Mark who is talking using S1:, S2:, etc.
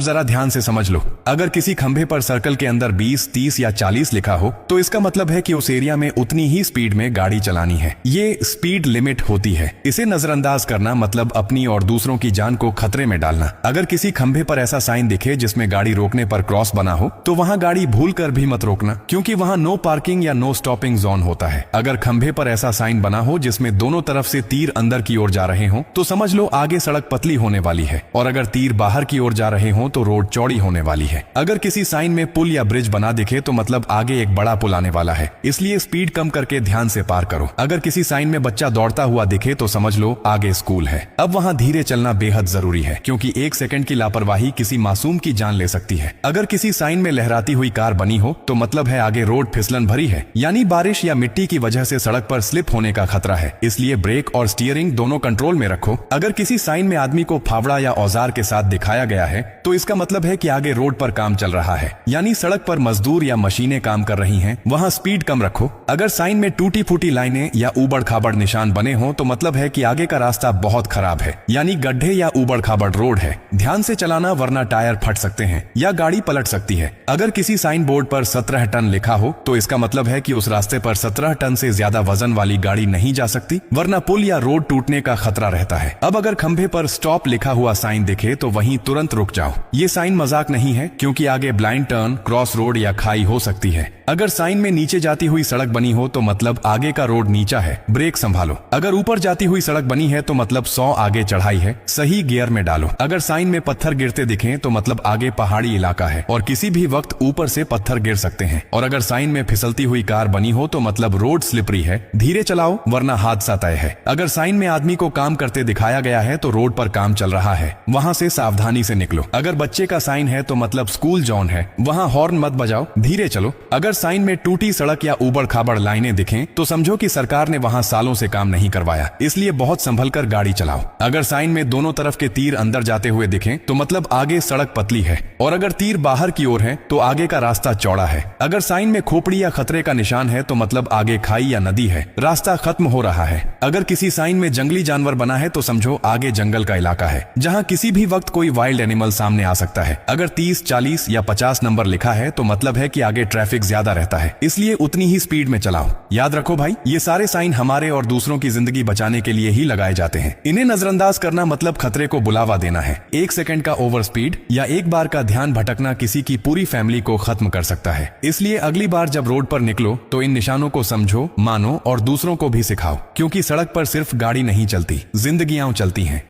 S1: जरा ध्यान से समझ लो, अगर किसी खंभे पर सर्कल के अंदर 20, 30 या 40 लिखा हो तो इसका मतलब है कि उस एरिया में उतनी ही स्पीड में गाड़ी चलानी है। ये स्पीड लिमिट होती है। इसे नजरअंदाज करना मतलब अपनी और दूसरों की जान को खतरे में डालना। अगर किसी खंभे पर ऐसा साइन दिखे जिसमें गाड़ी रोकने पर क्रॉस बना हो तो वहां गाड़ी भूल कर भी मत रोकना, क्योंकि वहां नो पार्किंग या नो स्टॉपिंग जोन होता है। अगर खंभे पर ऐसा साइन बना हो जिसमें दोनों तरफ से तीर अंदर की ओर जा रहे हो तो समझ लो आगे सड़क पतली होने वाली है, और अगर तीर बाहर की ओर जा रहे हो तो रोड चौड़ी होने वाली है। अगर किसी साइन में पुल या ब्रिज बना दिखे तो मतलब आगे एक बड़ा पुल आने वाला है, इसलिए स्पीड कम करके ध्यान से पार करो। अगर किसी साइन में बच्चा दौड़ता हुआ दिखे तो समझ लो आगे स्कूल है। अब वहां धीरे चलना बेहद जरूरी है, क्योंकि 1 सेकंड की लापरवाही किसी मासूम की जान ले सकती है। अगर किसी साइन में लहराती हुई कार बनी हो तो मतलब है आगे रोड फिसलन भरी है, यानी बारिश या मिट्टी की वजह से सड़क पर स्लिप होने का खतरा है, इसलिए ब्रेक और स्टीयरिंग दोनों कंट्रोल में रखो। अगर किसी साइन में आदमी को फावड़ा या औजार के साथ दिखाया गया है तो इसका मतलब है कि आगे रोड पर काम चल रहा है, यानी सड़क पर मजदूर या मशीनें काम कर रही हैं, वहां स्पीड कम रखो। अगर साइन में टूटी फूटी लाइनें या ऊबड़ खाबड़ निशान बने हो तो मतलब है कि आगे का रास्ता बहुत खराब है, यानी गड्ढे या ऊबड़ खाबड़ रोड है। ध्यान से चलाना वरना टायर फट सकते हैं या गाड़ी पलट सकती है। अगर किसी साइन बोर्ड पर 17 टन लिखा हो तो इसका मतलब है कि उस रास्ते पर 17 टन से ज्यादा वजन वाली गाड़ी नहीं जा सकती, वरना पुल या रोड टूटने का खतरा रहता है। अब अगर खंभे पर स्टॉप लिखा हुआ साइन दिखे तो वहीं तुरंत रुक जाओ। ये साइन मजाक नहीं है, क्योंकि आगे ब्लाइंड टर्न, क्रॉस रोड या खाई हो सकती है। अगर साइन में नीचे जाती हुई सड़क बनी हो तो मतलब आगे का रोड नीचा है, ब्रेक संभालो। अगर ऊपर जाती हुई सड़क बनी है तो मतलब 100 आगे चढ़ाई है, सही गियर में डालो। अगर साइन में पत्थर गिरते दिखें तो मतलब आगे पहाड़ी इलाका है और किसी भी वक्त ऊपर से पत्थर गिर सकते हैं। और अगर साइन में फिसलती हुई कार बनी हो तो मतलब रोड स्लिपरी है, धीरे चलाओ वरना हादसा तय है। अगर साइन में आदमी को काम करते दिखाया गया है तो रोड पर काम चल रहा है, वहां से सावधानी से निकलो। अगर बच्चे का साइन है तो मतलब स्कूल जोन है, वहां हॉर्न मत बजाओ, धीरे चलो। अगर साइन में टूटी सड़क या ऊबड़ खाबड़ लाइनें दिखें तो समझो कि सरकार ने वहां सालों से काम नहीं करवाया, इसलिए बहुत संभल कर गाड़ी चलाओ। अगर साइन में दोनों तरफ के तीर अंदर जाते हुए दिखें तो मतलब आगे सड़क पतली है, और अगर तीर बाहर की ओर है तो आगे का रास्ता चौड़ा है। अगर साइन में खोपड़ी या खतरे का निशान है तो मतलब आगे खाई या नदी है, रास्ता खत्म हो रहा है। अगर किसी साइन में जंगली जानवर बना है तो समझो आगे जंगल का इलाका है, जहां किसी भी वक्त कोई वाइल्ड एनिमल सामने आ सकता है। अगर 30, 40 या 50 नंबर लिखा है तो मतलब है कि आगे ट्रैफिक ज्यादा रहता है, इसलिए उतनी ही स्पीड में चलाओ। याद रखो भाई, ये सारे साइन हमारे और दूसरों की जिंदगी बचाने के लिए ही लगाए जाते हैं। इन्हें नजरअंदाज करना मतलब खतरे को बुलावा देना है। 1 सेकंड का ओवर स्पीड या एक बार का ध्यान भटकना किसी की पूरी फैमिली को खत्म कर सकता है। इसलिए अगली बार जब रोड पर निकलो तो इन निशानों को समझो, मानो और दूसरों को भी सिखाओ, क्योंकि सड़क पर सिर्फ गाड़ी नहीं चलती, जिंदगियां चलती हैं।